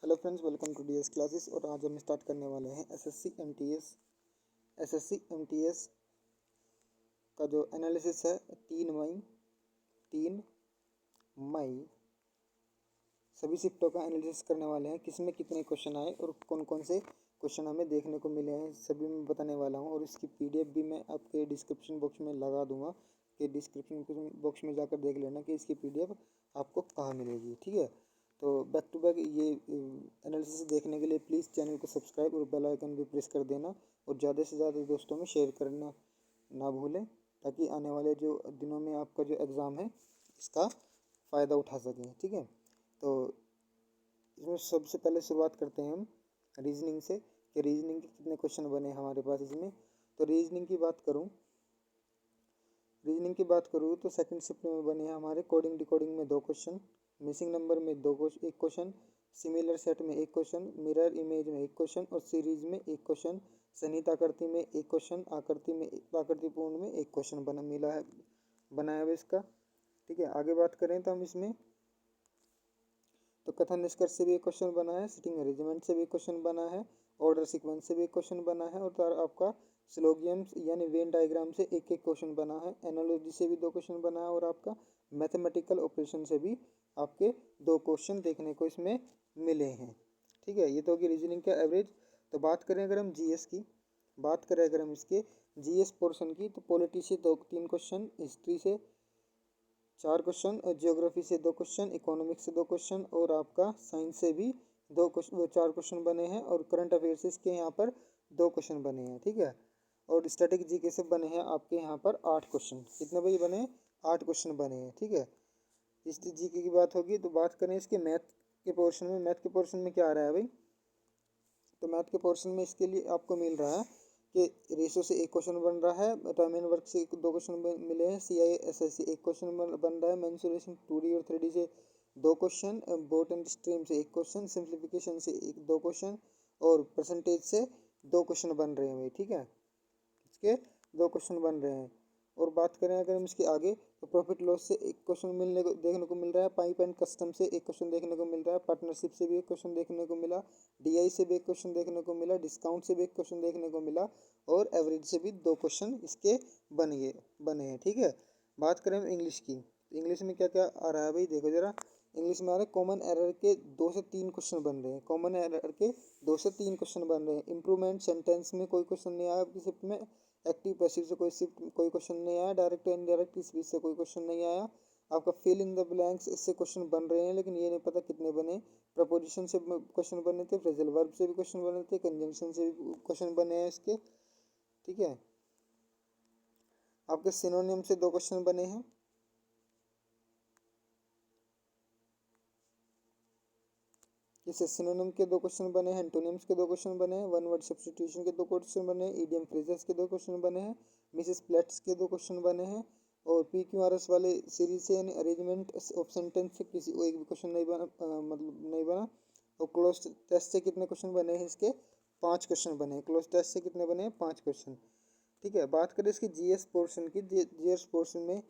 Hello friends, welcome to DS classes. और आज हम स्टार्ट करने वाले हैं एसएससी एमटीएस का जो एनालिसिस है। 3 मई सभी शिफ्टों का एनालिसिस करने वाले हैं, किसमें कितने क्वेश्चन आए और कौन कौन से क्वेश्चन हमें देखने को मिले हैं, सभी मैं बताने वाला हूं। और इसकी पीडीएफ भी मैं आपके डिस्क्रिप्शन बॉक्स में लगा दूंगा कि डिस्क्रिप्शन बॉक्स में जाकर देख लेना कि इसकी पीडीएफ आपको कहाँ मिलेगी। ठीक है, तो बैक टू बैक ये एनालिसिस देखने के लिए प्लीज़ चैनल को सब्सक्राइब और बेल आइकन भी प्रेस कर देना और ज़्यादा से ज़्यादा दोस्तों में शेयर करना ना भूलें, ताकि आने वाले जो दिनों में आपका जो एग्ज़ाम है इसका फ़ायदा उठा सकें। ठीक है, तो इसमें सबसे पहले शुरुआत करते हैं हम रीजनिंग से कि रीजनिंग के कितने क्वेश्चन बने हमारे पास इसमें। तो रीजनिंग की बात करूँ तो सेकंड शिफ्ट में बने हैं हमारे कोडिंग डिकोडिंग में 2 क्वेश्चन, मिसिंग नंबर में 1 क्वेश्चन, सिमिलर सेट में 1 क्वेश्चन, मिरर इमेज में 1 क्वेश्चन और सीरीज में 1 क्वेश्चन, सन्निहित आकृति में 1 क्वेश्चन, आकृतिपूर्ण में 1 क्वेश्चन बनाया हुआ इसका। ठीक है, आगे बात करें तो हम इसमें तो कथन निष्कर्ष से भी 1 क्वेश्चन बना है, सिटिंग अरेंजमेंट से भी 1 क्वेश्चन बना है, ऑर्डर सीक्वेंस से भी 1 क्वेश्चन बना है और आपका स्लोगियम्स यानी वेन डायग्राम से 1 क्वेश्चन बना है, एनालॉजी से भी 2 क्वेश्चन बना है और आपका मैथमेटिकल ऑपरेशन से भी आपके 2 क्वेश्चन देखने को इसमें मिले हैं। ठीक है, ये तो होगी रीजनिंग का एवरेज। तो बात करें अगर हम इसके जीएस पोर्शन की, तो पॉलिटी से 3 क्वेश्चन, हिस्ट्री से 4 क्वेश्चन, ज्योग्राफी से 2 क्वेश्चन, इकोनॉमिक्स से 2 क्वेश्चन और आपका साइंस से भी 4 क्वेश्चन बने हैं और करंट अफेयर्स के यहाँ पर 2 क्वेश्चन बने हैं। ठीक है, और स्टैटिक जीके से बने हैं आपके यहाँ पर 8 क्वेश्चन। कितने भाई बने हैं? 8 क्वेश्चन बने हैं। ठीक है, इस जीके की बात होगी। तो बात करें इसके मैथ के पोर्शन में क्या आ रहा है भाई? तो मैथ के पोर्शन में इसके लिए आपको मिल रहा है कि रेशो से 1 क्वेश्चन बन रहा है, टाइम एंड वर्क से 2 क्वेश्चन मिले हैं, CISS से 1 क्वेश्चन बन रहा है, मेंसुरेशन 2D और 3D से 2 क्वेश्चन, बोट एंड स्ट्रीम से 1 क्वेश्चन, सिंप्लीफिकेशन से 2 क्वेश्चन और परसेंटेज से 2 क्वेश्चन बन रहे हैं भाई। ठीक है, इसके 2 क्वेश्चन बन रहे हैं। और बात करें अगर हम इसके आगे, तो प्रॉफिट लॉस से 1 क्वेश्चन देखने को मिल रहा है, पाइप एंड कस्टम से 1 क्वेश्चन देखने को मिल रहा है, पार्टनरशिप से भी 1 क्वेश्चन देखने को मिला, DI से भी 1 क्वेश्चन देखने को मिला, डिस्काउंट से भी 1 क्वेश्चन देखने को मिला और एवरेज से भी 2 क्वेश्चन इसके बने हैं। ठीक है, बात करें हम इंग्लिश की। इंग्लिश में क्या क्या आ रहा है भाई? देखो जरा, इंग्लिश में आ रहा है कॉमन एरर के 2 से 3 क्वेश्चन बन रहे हैं। कॉमन एरर के 2 से 3 क्वेश्चन बन रहे हैं। इंप्रूवमेंट सेंटेंस में कोई क्वेश्चन नहीं आया आपकी शिफ्ट में, एक्टिव पैसिव से कोई क्वेश्चन नहीं आया, डायरेक्ट इनडायरेक्ट स्पीच से कोई क्वेश्चन नहीं आया। आपका फिल इन द ब्लैंक्स इससे क्वेश्चन बन रहे हैं, लेकिन ये नहीं पता कितने बने। प्रपोजिशन से क्वेश्चन बने थे, फ्रेजल वर्ब से भी क्वेश्चन बने थे, कंजंक्शन से भी क्वेश्चन बने हैं इसके। ठीक है, आपके सिनोनिम से 2 क्वेश्चन बने हैं। इससे सिनोनिम के 2 क्वेश्चन बने हैं, एंटोनिम्स के 2 क्वेश्चन बने हैं, वन वर्ड सब्स्टिट्यूशन के 2 क्वेश्चन बने हैं, ईडियम फ्रेजेस के 2 क्वेश्चन बने हैं, मिसेस प्लेट्स के 2 क्वेश्चन बने हैं और PQRS वाले सीरीज से यानी अरेंजमेंट ऑफ सेंटेंस से किसी एक भी क्वेश्चन नहीं बना, नहीं बना। और क्लोज टेस्ट से कितने क्वेश्चन बने हैं? इसके 5 क्वेश्चन बने हैं। क्लोज टेस्ट से कितने बने हैं? 5 क्वेश्चन। ठीक है, बात करें इसकी जीएस पोर्शन की। जीएस पोर्शन में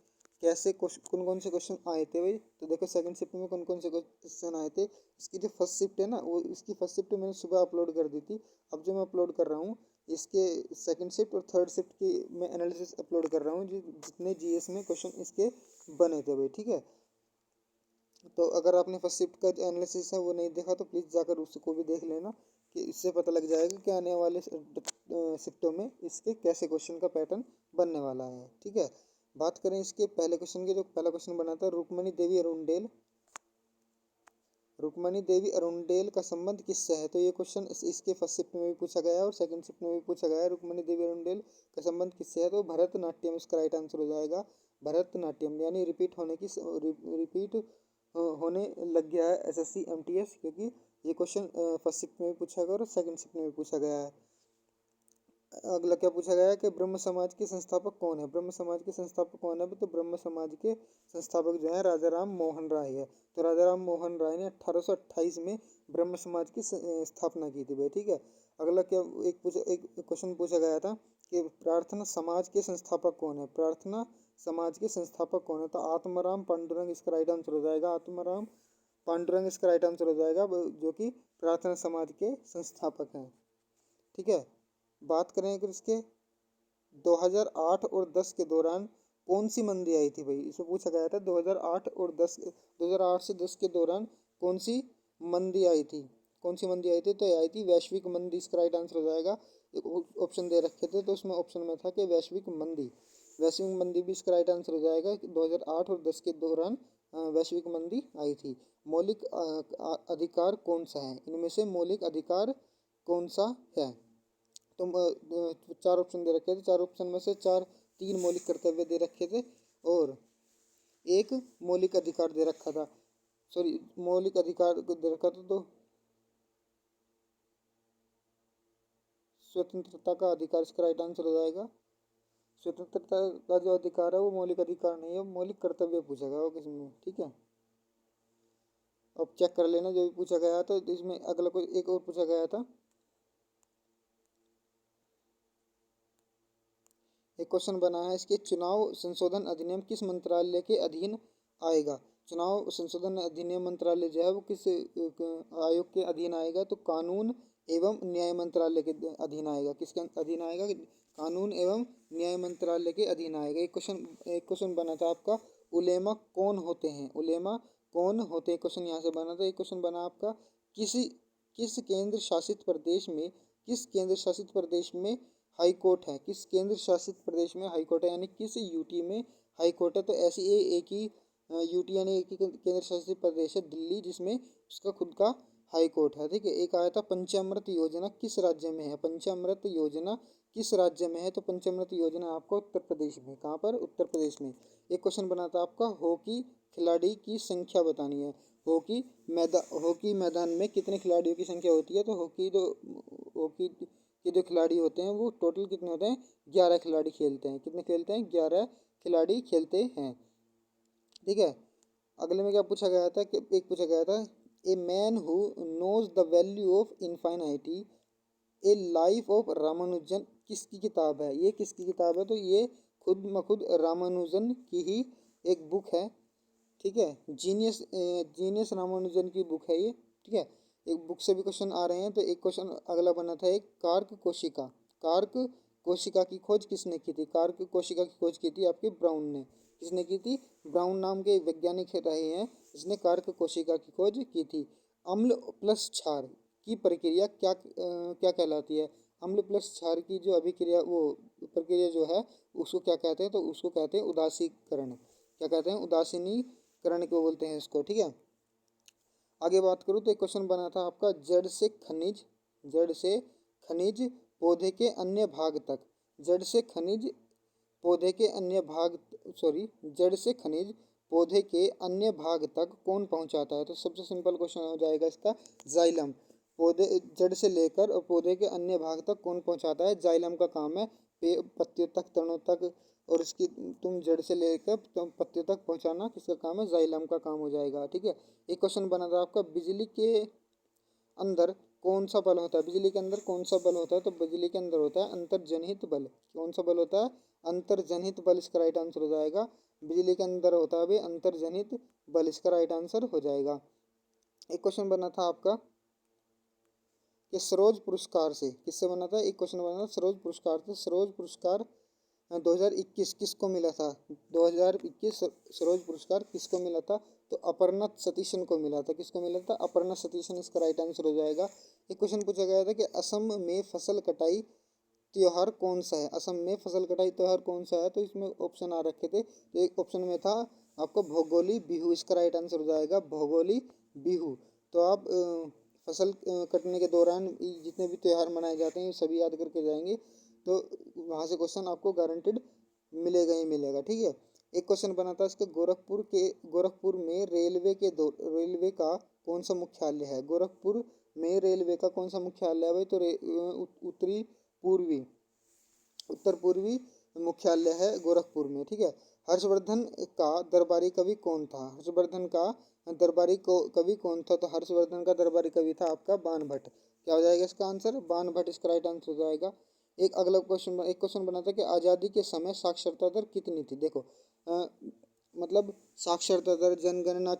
कैसे कौन कौन से क्वेश्चन आए थे भाई? तो देखो सेकंड शिफ्ट में कौन कौन से क्वेश्चन आए थे। इसकी जो फर्स्ट शिफ्ट है ना, वो इसकी फर्स्ट शिफ्ट मैंने सुबह अपलोड कर दी थी। अब जो मैं अपलोड कर रहा हूँ इसके सेकंड शिफ्ट और थर्ड शिफ्ट की मैं एनालिसिस अपलोड कर रहा हूँ, जितने जीएस में क्वेश्चन इसके बने थे भाई। ठीक है, तो अगर आपने फर्स्ट शिफ्ट का जो एनालिसिस है वो नहीं देखा तो प्लीज़ जाकर उसको भी देख लेना, कि इससे पता लग जाएगा कि आने वाले शिफ्टों में इसके कैसे क्वेश्चन का पैटर्न बनने वाला है। ठीक है, बात करें इसके पहले क्वेश्चन की। जो पहला क्वेश्चन बना था, रुक्मणी देवी अरुणडेल का संबंध किससे है? तो ये क्वेश्चन इसके फर्स्ट शिफ्ट में भी पूछा गया है और सेकंड शिफ्ट में भी पूछा गया है। रुक्मणी देवी अरुणडेल का संबंध किससे है? तो भरतनाट्यम इसका राइट आंसर हो जाएगा। भरतनाट्यम यानी रिपीट होने लग गया है एसएससी एमटीएस, क्योंकि ये क्वेश्चन फर्स्ट शिफ्ट में भी पूछा गया और सेकंड शिफ्ट में भी पूछा गया है। अगला क्या पूछा गया है कि ब्रह्म समाज के संस्थापक कौन है? ब्रह्म समाज के संस्थापक कौन है? तो ब्रह्म समाज के संस्थापक जो है राजा राम मोहन राय है। तो राजा राम मोहन राय ने 1828 में ब्रह्म समाज की स्थापना की थी भाई। ठीक है, अगला क्या एक क्वेश्चन पूछा गया था कि प्रार्थना समाज के संस्थापक कौन है? प्रार्थना समाज के संस्थापक कौन है? तो आत्माराम पांडुरंग इसका राइट आंसर हो जाएगा। आत्माराम पांडुरंग इसका राइट आंसर हो जाएगा, जो कि प्रार्थना समाज के संस्थापक हैं। ठीक है, बात करें अगर इसके 2008 और 10 के दौरान कौन सी मंदी आई थी भाई, इसमें पूछा गया था 2008 से 10 के दौरान कौन सी मंदी आई थी, कौन सी मंदी आई थी, तो ये आई थी वैश्विक मंदी, इसका राइट आंसर हो जाएगा। ऑप्शन दे रखे थे तो उसमें ऑप्शन में था कि वैश्विक मंदी, वैश्विक मंदी भी इसका राइट आंसर हो जाएगा। 2008 और 10 के दौरान वैश्विक मंदी आई थी। मौलिक अधिकार कौन सा है, इनमें से मौलिक अधिकार कौन सा है, तो चार ऑप्शन दे रखे थे, चार ऑप्शन में से तीन मौलिक कर्तव्य दे रखे थे और एक मौलिक अधिकार दे रखा था, सॉरी मौलिक अधिकार दे रखा था, तो स्वतंत्रता का अधिकार इसका राइट आंसर हो जाएगा। स्वतंत्रता का जो अधिकार है वो मौलिक अधिकार नहीं है, मौलिक कर्तव्य पूछा गया वो किसमें। ठीक है, अब चेक कर लेना जो भी पूछा गया था, तो इसमें अगला कोई एक और पूछा गया था, एक क्वेश्चन बना है इसके, चुनाव संशोधन अधिनियम किस मंत्रालय के अधीन आएगा। चुनाव संशोधन अधिनियम मंत्रालय जो है वो किस आयोग के अधीन आएगा, तो कानून एवं न्याय मंत्रालय के अधीन आएगा। किसके अधीन आएगा, कानून एवं न्याय मंत्रालय के अधीन आएगा। एक क्वेश्चन बना था आपका, उलेमा कौन होते हैं, उलेमा कौन होते हैं, क्वेश्चन यहाँ से बना था। एक क्वेश्चन बना आपका, किस केंद्र शासित प्रदेश में, किस केंद्र शासित प्रदेश में हाई कोर्ट है, किस केंद्र शासित प्रदेश में हाई कोर्ट है, यानी किस यूटी में हाई कोर्ट है, तो ऐसी एक ही यूटी यानी एक ही केंद्र शासित प्रदेश है दिल्ली, जिसमें उसका खुद का हाई कोर्ट है। ठीक है, एक आया था पंचामृत योजना किस राज्य में है, पंचामृत योजना किस राज्य में है, तो पंचामृत योजना आपको उत्तर प्रदेश में, कहाँ पर, उत्तर प्रदेश में। एक क्वेश्चन बना था आपका, हॉकी खिलाड़ी की संख्या बतानी है, हॉकी मैदान में कितने खिलाड़ियों की संख्या होती है, तो हॉकी के जो खिलाड़ी होते हैं वो टोटल कितने होते हैं, 11 खिलाड़ी खेलते हैं, कितने खेलते हैं, 11 खिलाड़ी खेलते हैं। ठीक है, अगले में क्या पूछा गया था कि एक पूछा गया था, a man who knows the value of infinity, a life of Ramanujan किसकी किताब है, ये किसकी किताब है, तो ये खुद म खुद रामानुजन की ही एक बुक है। ठीक है, जीनियस रामानुजन की बुक है ये। ठीक है, एक बुक से भी क्वेश्चन आ रहे हैं, तो एक क्वेश्चन अगला बना था, एक कार्क कोशिका की खोज किसने की थी, कार्क कोशिका की खोज की थी आपकी ब्राउन ने, किसने की थी, ब्राउन नाम के वैज्ञानिक रहे हैं जिसने कार्क कोशिका की खोज की थी। अम्ल प्लस क्षार की प्रक्रिया क्या कहलाती है, अम्ल प्लस क्षार की जो अभिक्रिया वो प्रक्रिया जो है उसको क्या कहते हैं, तो उसको कहते हैं उदासीकरण, क्या कहते हैं, उदासीनीकरण को बोलते हैं इसको। ठीक है, आगे बात करूँ तो एक क्वेश्चन बना था आपका, जड़ से खनिज पौधे के अन्य भाग तक, जड़ से खनिज पौधे के अन्य भाग सॉरी जड़ से खनिज पौधे के अन्य भाग तक कौन पहुंचाता है, तो सबसे सिंपल क्वेश्चन हो जाएगा इसका, जाइलम। पौधे जड़ से लेकर और पौधे के अन्य भाग तक कौन पहुंचाता है, जाइलम का काम है पत्तियों तक, तनों तक, और इसकी तुम जड़ से लेकर तुम पत्तियों तक पहुंचाना किसका काम है, जाइलम का काम हो जाएगा। ठीक है, एक क्वेश्चन बना था आपका, बिजली के अंदर कौन सा बल होता है, बिजली के अंदर कौन सा बल होता है, तो बिजली के अंदर होता है अंतर्जनित बल। कौन सा बल होता है, अंतर्जनित बल, इसका राइट आंसर हो जाएगा। बिजली के अंदर होता है भी अंतर्जनित बल, इसका राइट आंसर हो जाएगा। एक क्वेश्चन बना था आपका कि सरोज पुरस्कार से, किससे बना था, एक क्वेश्चन बना था सरोज पुरस्कार से, सरोज पुरस्कार 2021 किसको मिला था, 2021 सरोज पुरस्कार किसको मिला था, तो अपर्णा सतीशन को मिला था, किसको मिला था, अपर्णा सतीशन, इसका राइट आंसर हो जाएगा। एक क्वेश्चन पूछा गया था कि असम में फसल कटाई त्योहार कौन सा है, असम में फसल कटाई त्योहार कौन सा है, तो इसमें ऑप्शन आ रखे थे, तो एक ऑप्शन में था आपको भोगोली बिहू, इसका राइट आंसर हो जाएगा भोगोली बिहू। तो आप फसल कटने के दौरान जितने भी त्योहार मनाए जाते हैं सभी याद करके जाएंगे, तो वहाँ से क्वेश्चन आपको गारंटेड मिलेगा ही मिलेगा। ठीक है, एक क्वेश्चन बना था इसके, गोरखपुर में रेलवे का कौन सा मुख्यालय है, गोरखपुर में रेलवे का कौन सा मुख्यालय है भाई, तो उत्तर पूर्वी मुख्यालय है गोरखपुर में। ठीक है, हर्षवर्धन का दरबारी कवि कौन था, हर्षवर्धन का दरबारी कवि कौन था, तो हर्षवर्धन का दरबारी कवि था आपका बाणभट्ट। क्या हो जाएगा इसका आंसर, बाणभट्ट, इसका राइट आंसर हो जाएगा। एक क्वेश्चन बना था कि आज़ादी के समय साक्षरता दर कितनी थी। देखो मतलब साक्षरता दर जनगणना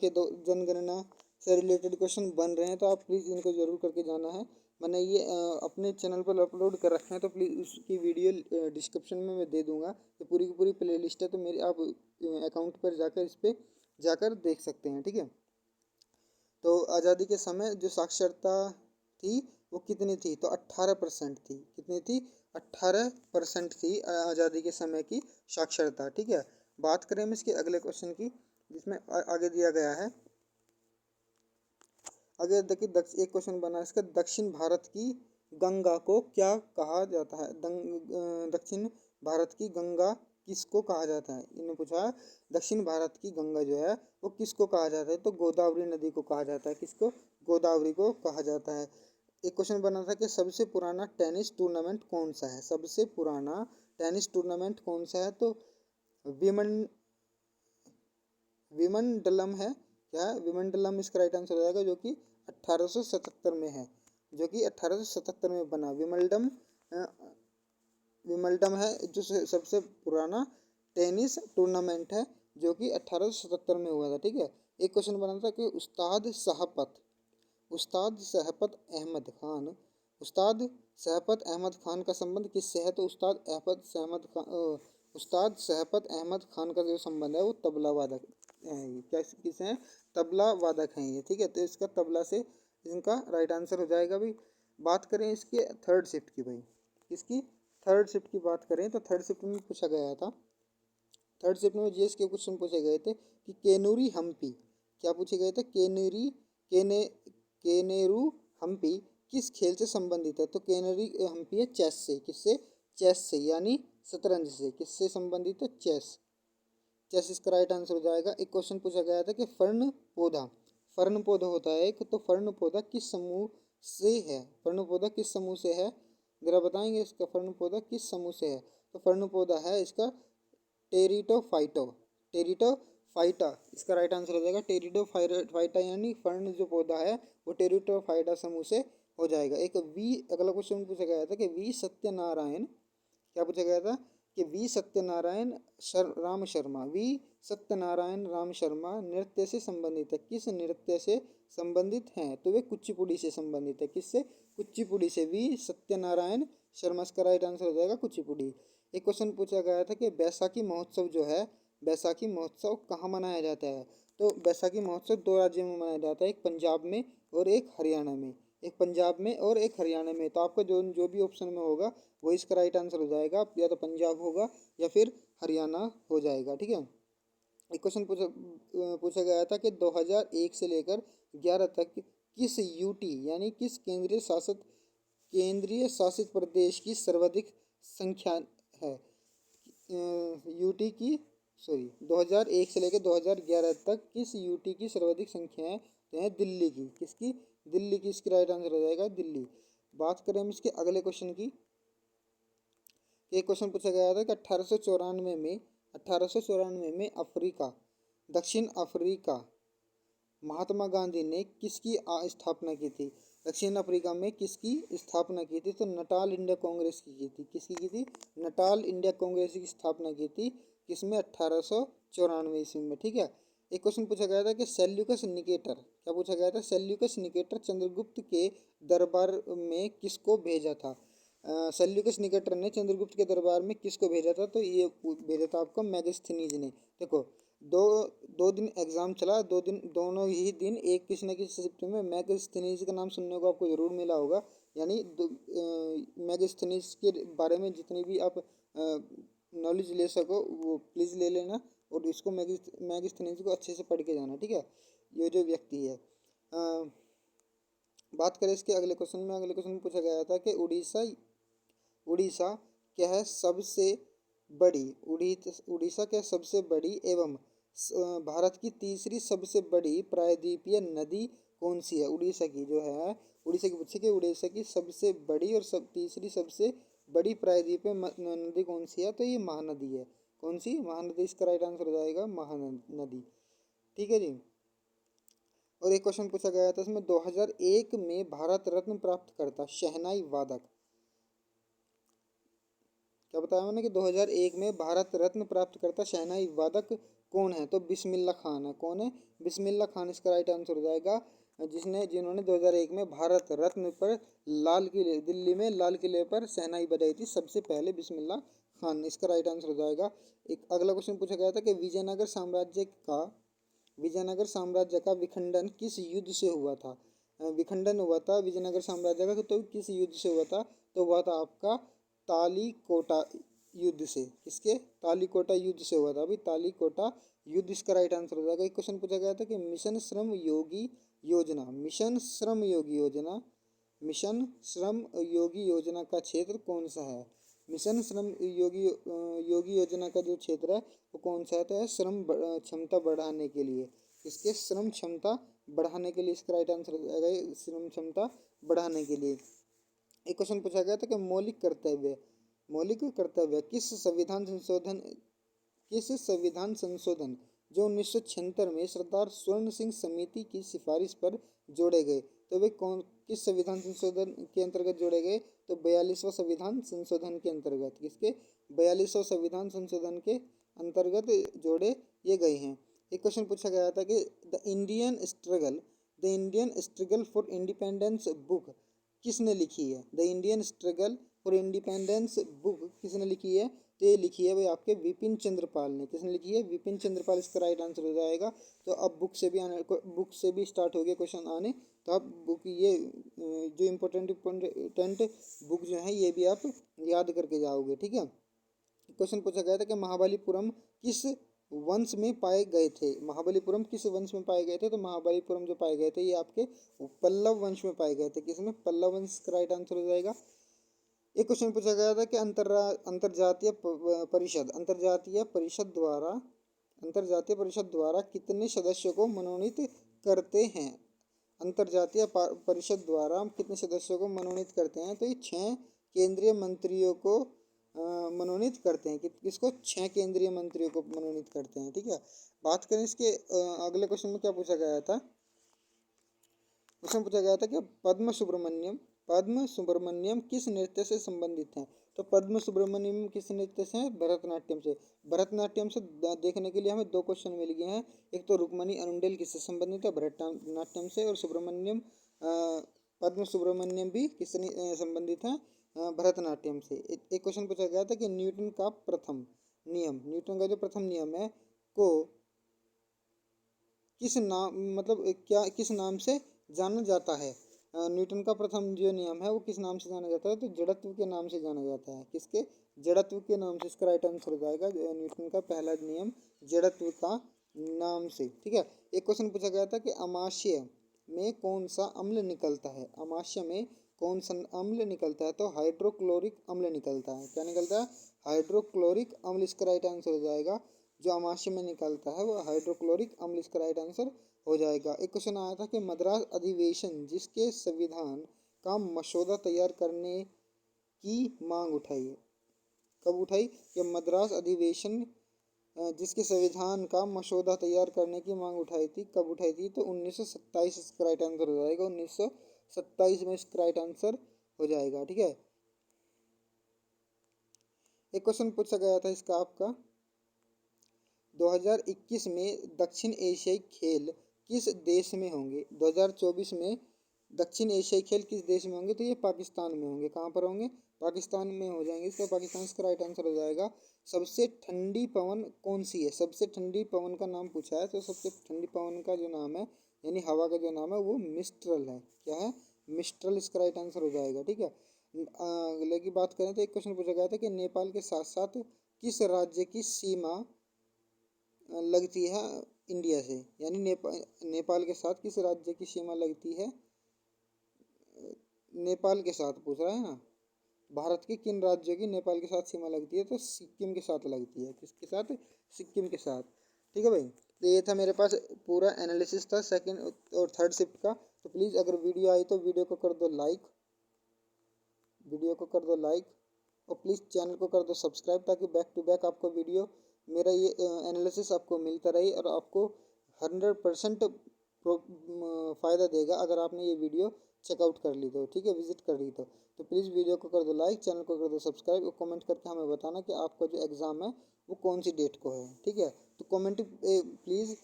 से रिलेटेड क्वेश्चन बन रहे हैं, तो आप प्लीज़ इनको ज़रूर करके जाना है। मैंने ये अपने चैनल पर अपलोड कर रखे हैं, तो प्लीज़ उसकी वीडियो डिस्क्रिप्शन में मैं दे दूंगा। तो पूरी की पूरी प्ले लिस्ट है, तो मेरी आप अकाउंट पर जाकर इस पर जाकर देख सकते हैं, ठीक है। तो आज़ादी के समय जो साक्षरता थी वो कितनी थी, तो 18% थी। कितनी थी, 18% थी आज़ादी के समय की साक्षरता, ठीक है। बात करें हम इसके अगले क्वेश्चन की, जिसमें आगे दिया गया है। आगे देखिए, एक क्वेश्चन बना है इसका, दक्षिण भारत की गंगा को क्या कहा जाता है। दक्षिण भारत की गंगा किसको कहा जाता है, इन्होंने पूछा है। दक्षिण भारत की गंगा जो है वो किसको कहा जाता है, तो गोदावरी नदी को कहा जाता है। किसको, गोदावरी को कहा जाता है। एक क्वेश्चन बना था कि सबसे पुराना टेनिस टूर्नामेंट कौन सा है। सबसे पुराना टेनिस टूर्नामेंट कौन सा है, तो विमन विमंडलम है। क्या है, विमंडलम इसका राइट आंसर हो जाएगा, जो कि 1877 में है। जो कि 1877 में बना विमल्डम है, जो सबसे पुराना टेनिस टूर्नामेंट है, जो कि 1877 में हुआ था, ठीक है। एक क्वेश्चन बना था कि उस्ताद शहपत अहमद खान का संबंध किससे है, तो उस्ताद शहपत अहमद खान का जो संबंध है वो तबला वादक है। क्या किस हैं, तबला वादक हैं ये, ठीक है। तो इसका तबला से इनका राइट आंसर हो जाएगा भाई। बात करें इसके थर्ड शिफ्ट की भाई, इसकी थर्ड शिफ्ट की बात करें, तो थर्ड शिफ्ट में पूछा गया था। थर्ड शिफ्ट में जीएस के क्वेश्चन पूछे गए थे कि केनूरी हम्पी, क्या पूछे गए थे, केनेरू हम्पी किस खेल से संबंधित है, तो केनरी हम्पी है चेस से। किससे, चेस से, यानी शतरंज से। किससे संबंधित है, चेस। चेस इसका राइट आंसर हो जाएगा। एक क्वेश्चन पूछा गया था कि फर्ण पौधा होता है एक, तो फर्ण पौधा किस समूह से है। फर्ण पौधा किस समूह से है, जरा बताएंगे इसका, फर्ण पौधा किस समूह से है। तो फर्ण पौधा है इसका टेरिडोफाइटा, इसका राइट आंसर हो जाएगा टेरिडोफाइटा, यानी फर्ण जो पौधा है वो टेरिडोफाइटा समूह से हो जाएगा। एक अगला क्वेश्चन पूछा गया था कि वी सत्यनारायण, क्या पूछा गया था कि वी सत्यनारायण राम शर्मा नृत्य से संबंधित है। किस नृत्य से संबंधित हैं, तो वे कुचिपुड़ी से संबंधित है। किससे, कुचिपुड़ी से। वी सत्यनारायण शर्मा, इसका राइट आंसर हो जाएगा कुचिपुड़ी। एक क्वेश्चन पूछा गया था कि बैसाखी महोत्सव जो है, बैसाखी महोत्सव कहाँ मनाया जाता है, तो बैसाखी महोत्सव दो राज्यों में मनाया जाता है, एक पंजाब में और एक हरियाणा में। एक पंजाब में और एक हरियाणा में, तो आपका जो जो भी ऑप्शन में होगा वो इसका राइट आंसर हो जाएगा, या तो पंजाब होगा या फिर हरियाणा हो जाएगा, ठीक है। एक क्वेश्चन पूछा गया था कि 2001 से लेकर 11 तक किस यूटी, यानी किस केंद्रीय शासित प्रदेश की सर्वाधिक संख्या है। यूटी की, सॉरी, 2001 से लेकर 2011 तक किस यूटी की सर्वाधिक संख्या है, तो है दिल्ली की। किसकी, दिल्ली की, इसकी राइट आंसर हो जाएगा दिल्ली। बात करें हम इसके अगले क्वेश्चन की। एक क्वेश्चन पूछा गया था कि 1894 में दक्षिण अफ्रीका महात्मा गांधी ने किसकी स्थापना की थी। दक्षिण अफ्रीका में किसकी स्थापना की थी, तो नटाल इंडिया कांग्रेस की थी। किसकी की थी, नटाल इंडिया कांग्रेस की स्थापना की थी। किसमें, 1894 ईस्वी में, ठीक है। एक क्वेश्चन पूछा गया था कि सेल्यूकस निकेटर, क्या पूछा गया था, सेल्यूकस निकेटर चंद्रगुप्त के दरबार में किसको भेजा था। सेल्यूकस निकेटर ने चंद्रगुप्त के दरबार में किसको भेजा था, तो ये भेजा था आपको मैगस्थनीज ने। देखो, दो दो दिन एग्जाम चला, दोनों ही दिन एक किसी न किसी शिफ्ट में मैगस्थनीज का नाम सुनने को आपको जरूर मिला होगा। यानी मैगस्थनीज के बारे में जितनी भी आप नॉलेज ले सको वो प्लीज़ ले लेना, और इसको मैगस्थनीज को अच्छे से पढ़ के जाना, ठीक है। ये जो व्यक्ति है, बात करें इसके अगले क्वेश्चन में। अगले क्वेश्चन में पूछा गया था कि उड़ीसा क्या है सबसे बड़ी, उड़ीसा क्या सबसे बड़ी एवं भारत की तीसरी सबसे बड़ी प्रायद्वीपीय नदी कौन सी है। उड़ीसा की जो है, उड़ीसा की पूछे कि उड़ीसा की सबसे बड़ी और तीसरी सबसे बड़ी प्रायद्वीपीय नदी कौन सी है, तो ये महानदी है। कौन सी, महानदी, इसका राइट आंसर हो जाएगा महानदी, ठीक है जी। और एक क्वेश्चन पूछा गया था इसमें, 2001 में भारत रत्न प्राप्त करता शहनाई वादक, क्या बताया मैंने कि 2001 में भारत रत्न प्राप्तकर्ता शहनाई वादक कौन है, तो बिस्मिल्लाह खान है। कौन है? बिस्मिल्लाह खान इसका राइट आंसर हो जाएगा, जिन्होंने 2001 में भारत रत्न पर लाल किले, दिल्ली में लाल किले पर शहनाई बजाई थी सबसे पहले, बिस्मिल्लाह खान, इसका राइट आंसर हो जाएगा। एक अगला क्वेश्चन पूछा गया था कि विजयनगर साम्राज्य का विखंडन किस युद्ध से हुआ था। विखंडन हुआ था विजयनगर साम्राज्य का, तो किस युद्ध से हुआ था, तो हुआ था आपका तालीकोटा युद्ध से। किसके? तालीकोटा युद्ध से हुआ था। अभी तालीकोटा युद्ध इसका राइट आंसर हो जाएगा। एक क्वेश्चन पूछा गया था कि मिशन श्रम योगी योजना, मिशन श्रम योगी योजना का क्षेत्र कौन सा है। मिशन श्रम योगी योजना का जो क्षेत्र है वो कौन सा है, तो है श्रम क्षमता बढ़ाने के लिए। इसके श्रम क्षमता बढ़ाने के लिए इसका राइट आंसर हो जाएगा, श्रम क्षमता बढ़ाने के लिए। एक क्वेश्चन पूछा गया था कि मौलिक कर्तव्य किस संविधान संशोधन जो 1976 में सरदार स्वर्ण सिंह समिति की सिफारिश पर जोड़े गए, तो वे किस संविधान संशोधन के अंतर्गत जोड़े गए, तो 42वां संविधान संशोधन के अंतर्गत। किसके? 42वां संविधान संशोधन के अंतर्गत जोड़े ये गए हैं। एक क्वेश्चन पूछा गया था कि the Indian struggle for independence book किसने लिखी है। The Indian struggle for independence book किसने लिखी है, तो ये लिखी है भाई आपके विपिन चंद्रपाल ने। किसने लिखी है? विपिन चंद्रपाल इसका राइट आंसर हो जाएगा। तो अब बुक से भी स्टार्ट हो गया क्वेश्चन आने, तो आप बुक ये जो इम्पोर्टेंट बुक जो है ये भी आप याद करके जाओगे, ठीक है। क्वेश्चन पूछा गया था कि महाबलीपुरम किस वंश में पाए गए थे। महाबलीपुरम किस वंश में पाए गए थे, तो महाबलीपुरम जो पाए गए थे ये आपके पल्लव वंश में पाए गए थे। किसमें? पल्लव वंश का राइट आंसर हो जाएगा। एक क्वेश्चन पूछा गया था कि अंतरजातीय परिषद द्वारा कितने सदस्यों को मनोनीत करते हैं। अंतरजातीय परिषद द्वारा कितने सदस्यों को मनोनीत करते हैं, तो ये 6 केंद्रीय मंत्रियों को मनोनीत करते हैं। किसको? 6 केंद्रीय मंत्रियों को मनोनीत करते हैं, ठीक है। बात करें इसके अगले क्वेश्चन में क्या पूछा गया था। क्वेश्चन पूछा गया था कि पद्म सुब्रमण्यम किस नृत्य से संबंधित हैं, तो पद्म सुब्रमण्यम किस नृत्य से? भरतनाट्यम से। भरतनाट्यम से देखने के लिए हमें 2 क्वेश्चन मिल गए हैं। एक तो रुक्मणी अनुंडेल किससे संबंधित है? भरतनाट्यम से। और पद्म सुब्रमण्यम भी किससे संबंधित है? भरतनाट्यम से। एक क्वेश्चन पूछा गया था कि न्यूटन का जो प्रथम नियम है को किस नाम से जाना जाता है। न्यूटन का प्रथम जो नियम है वो किस नाम से जाना जाता है, तो जड़त्व के नाम से जाना जाता है। किसके? जड़त्व के नाम से इसका राइट आंसर हो जाएगा। न्यूटन का पहला नियम जड़त्व का नाम से, ठीक है। एक क्वेश्चन पूछा गया था कि अमाशय में कौन सा अम्ल निकलता है। अमाशय में कौन सा अम्ल निकलता है, तो हाइड्रोक्लोरिक अम्ल निकलता है। क्या निकलता है? हाइड्रोक्लोरिक अम्ल इसका राइट आंसर हो जाएगा। जो अमाशय में निकलता है वो हाइड्रोक्लोरिक अम्ल इसका राइट आंसर हो जाएगा। एक क्वेश्चन आया था कि मद्रास अधिवेशन जिसके संविधान का मसौदा तैयार करने की मांग उठाई, कब उठाई? कि मद्रास अधिवेशन जिसके संविधान का मसौदा तैयार करने की मांग उठाई थी, कब उठाई थी, तो 1927 इसका राइट आंसर हो जाएगा। 1927 में इसका राइट आंसर हो जाएगा, ठीक है। एक क्वेश्चन पूछा गया था इसका आपका 2021 में दक्षिण एशियाई खेल किस देश में होंगे। 2024 में दक्षिण एशियाई खेल किस देश में होंगे, तो ये पाकिस्तान में होंगे। कहाँ पर होंगे? पाकिस्तान में हो जाएंगे। इसका पाकिस्तान इसका राइट आंसर हो जाएगा। सबसे ठंडी पवन कौन सी है? सबसे ठंडी पवन का नाम पूछा है, तो सबसे ठंडी पवन का जो नाम है यानी हवा का जो नाम है वो मिस्ट्रल है। क्या है? मिस्ट्रल इसका राइट आंसर हो जाएगा, ठीक है। अगले की बात करें तो एक क्वेश्चन पूछा गया था कि नेपाल के साथ साथ किस राज्य की सीमा लगती है इंडिया से, यानी नेपाल के साथ किस राज्य की सीमा लगती है। नेपाल के साथ पूछ रहा है ना, भारत के किन राज्यों की नेपाल के साथ सीमा लगती है, तो सिक्किम के साथ लगती है। किसके साथ? सिक्किम के साथ, ठीक है भाई। तो ये था मेरे पास पूरा एनालिसिस था सेकंड और थर्ड शिफ्ट का। तो प्लीज़ अगर वीडियो आई तो वीडियो को कर दो लाइक और प्लीज़ चैनल को कर दो सब्सक्राइब, ताकि बैक टू बैक आपको वीडियो मेरा ये एनालिसिस आपको मिलता रहे और आपको 100% फ़ायदा देगा अगर आपने ये वीडियो चेकआउट कर ली तो, ठीक है, विजिट कर ली तो प्लीज़ वीडियो को कर दो लाइक, चैनल को कर दो सब्सक्राइब और कमेंट करके हमें बताना कि आपका जो एग्ज़ाम है वो कौन सी डेट को है, ठीक है। तो कमेंट प्लीज़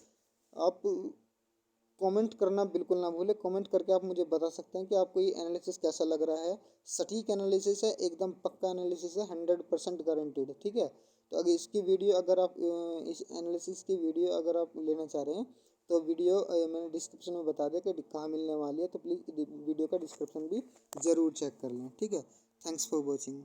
आप कमेंट करना बिल्कुल ना भूलें। कमेंट करके आप मुझे बता सकते हैं कि आपको ये एनालिसिस कैसा लग रहा है। सटीक एनालिसिस है, एकदम पक्का एनालिसिस है, 100% गारंटीड, ठीक है। तो अगर इसकी वीडियो अगर आप इस एनालिसिस की वीडियो अगर आप लेना चाह रहे हैं तो वीडियो मैंने डिस्क्रिप्शन में बता दिया कि कहाँ मिलने वाली है, तो प्लीज़ वीडियो का डिस्क्रिप्शन भी ज़रूर चेक कर लें, ठीक है। Thanks for watching.